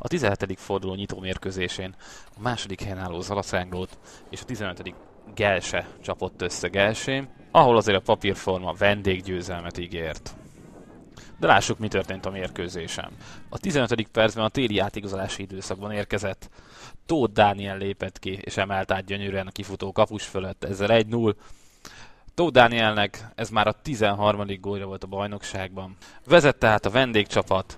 A 17. forduló nyitó mérkőzésén a második helyen álló Zalaszánglót és a 15. Gelse csapott össze Gelsén, ahol azért a papírforma vendéggyőzelmet ígért. De lássuk, mi történt a mérkőzésen. A 15. percben a téli átigazolási időszakban érkezett Tóth Dániel lépett ki, és emelt át gyönyörűen a kifutó kapus fölött, ezzel 1-0. Tóth Dánielnek ez már a 13. gólja volt a bajnokságban. Vezet tehát a vendégcsapat,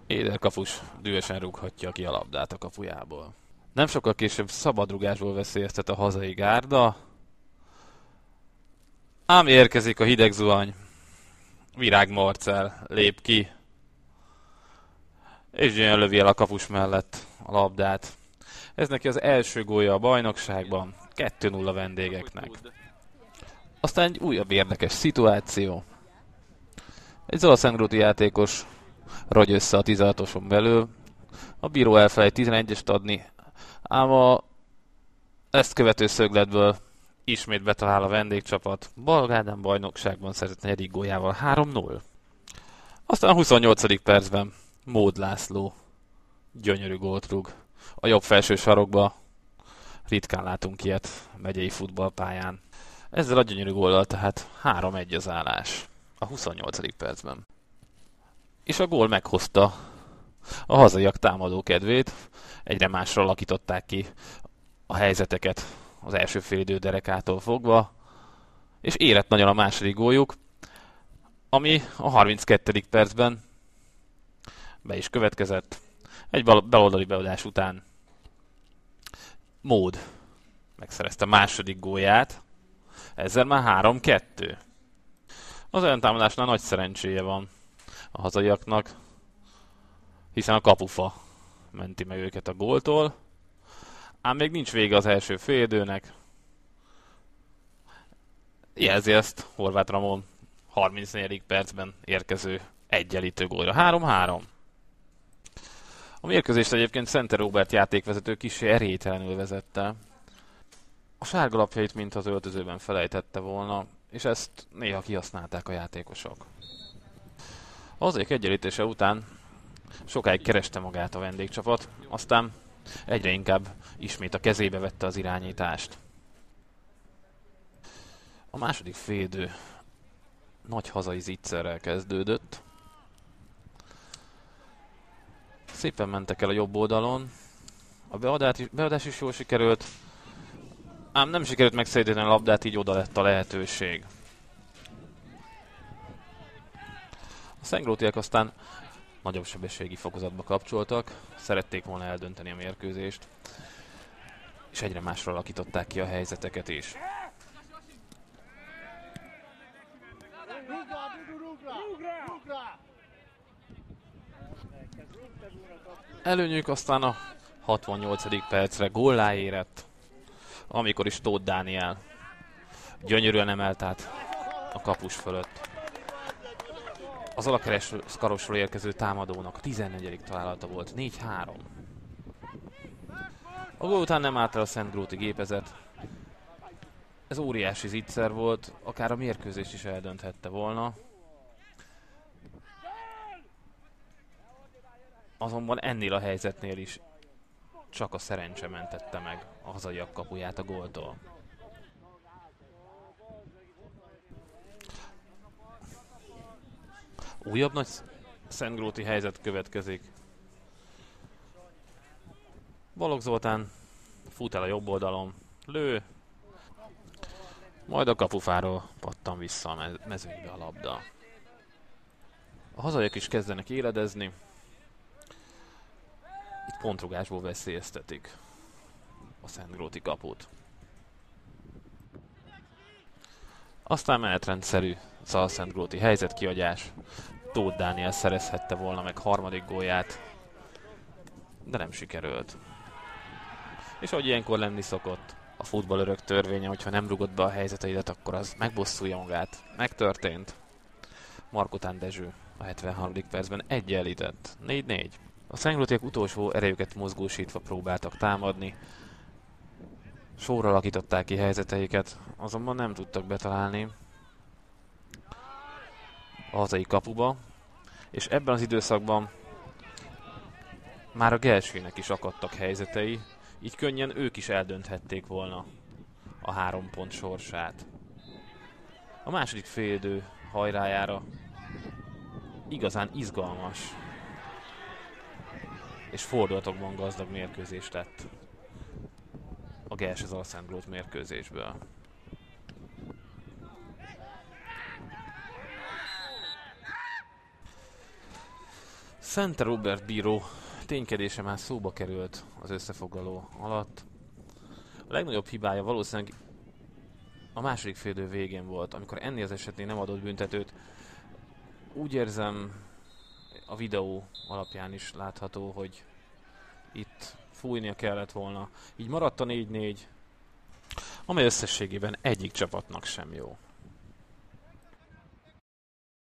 Éder kapus dühösen rúghatja ki a labdát a kapujából. Nem sokkal később szabadrugásból veszélyeztet a hazai gárda, ám érkezik a hideg zuhany. Virág Marcell lép ki, és gyönyörűen lövi el a kapus mellett a labdát. Ez neki az első gólja a bajnokságban, 2-0 a vendégeknek. Aztán egy újabb érdekes szituáció. Egy Zalaszánglóti játékos ragy össze a 16-oson belül. A bíró elfelejt 11-est adni, ám ezt követő szögletből ismét betalál a vendégcsapat. Balog Ádám bajnokságban szerzett 4. góljával 3-0. Aztán a 28. percben Mód László gyönyörű gólt rúg. A jobb felső sarokba ritkán látunk ilyet megyei futballpályán. Ezzel a gyönyörű góllal tehát 3-1 az állás a 28. percben. És a gól meghozta a hazaiak támadó kedvét, egyre másra alakították ki a helyzeteket az első félidő derekától fogva, és érett nagyon a második góljuk, ami a 32. percben be is következett. Egy baloldali beadás után Mód megszerezte második gólját, ezzel már 3-2. Az ellentámadásnál nagy szerencséje van a hazaiaknak, hiszen a kapufa menti meg őket a góltól, ám még nincs vége az első félidőnek. Jelzi ezt Horváth Ramón 34. percben érkező egyenlítő gólra. 3-3. A mérkőzést egyébként Szenter Róbert játékvezető kissé erélytelenül vezette. A sárgalapjait mint az öltözőben felejtette volna, és ezt néha kihasználták a játékosok. Az hazaiak egyenlítése után sokáig kereste magát a vendégcsapat, aztán egyre inkább ismét a kezébe vette az irányítást. A második félidő nagy hazai zicserrel kezdődött. Szépen mentek el a jobb oldalon. A beadás is jól sikerült, ám nem sikerült megszedni a labdát, így oda lett a lehetőség. A szenglótiek aztán nagyobb sebességi fokozatba kapcsoltak, szerették volna eldönteni a mérkőzést, és egyre másra alakították ki a helyzeteket is. Előnyük aztán a 68. percre góllá érett, amikor is Tóth Dániel gyönyörűen emelt át a kapus fölött. Az Alakarosról érkező támadónak 14. találata volt, 4-3. A gól után nem állt el a szentgróti gépezet. Ez óriási zicser volt, akár a mérkőzést is eldönthette volna. Azonban ennél a helyzetnél is csak a szerencse mentette meg a hazaiak kapuját a góltól. Újabb nagy szentgróti helyzet következik. Balogh Zoltán fut el a jobb oldalon, lő, majd a kapufáról pattan vissza a mezőnybe a labda. A hazaiak is kezdenek éledezni. Itt pontrugásból veszélyeztetik a szentgróti kaput. Aztán menetrendszerű szentgróti helyzetkiadás. Tóth Dániel szerezhette volna meg harmadik gólját, de nem sikerült. És ahogy ilyenkor lenni szokott, a futballörök törvénye, hogyha nem rugott be a helyzeteidet, akkor az megbosszulja magát. Megtörtént. Markotán Dezső a 73. percben egyenlített. 4-4. A szenglótiak utolsó erejüket mozgósítva próbáltak támadni. Sorra alakították ki helyzeteiket, azonban nem tudtak betalálni a hazai kapuba, és ebben az időszakban Már a Gelsének is akadtak helyzetei, így könnyen ők is eldönthették volna a 3 pont sorsát. A második félidő hajrájára igazán izgalmas és fordulatokban gazdag mérkőzés lett a Gels Alszentgrót mérkőzésből. Szente Róbert bíró ténykedése már szóba került az összefoglaló alatt. A legnagyobb hibája valószínűleg a második félidő végén volt, amikor ennél az esetnél nem adott büntetőt. Úgy érzem, a videó alapján is látható, hogy itt fújnia kellett volna. Így maradt a 4-4, amely összességében egyik csapatnak sem jó.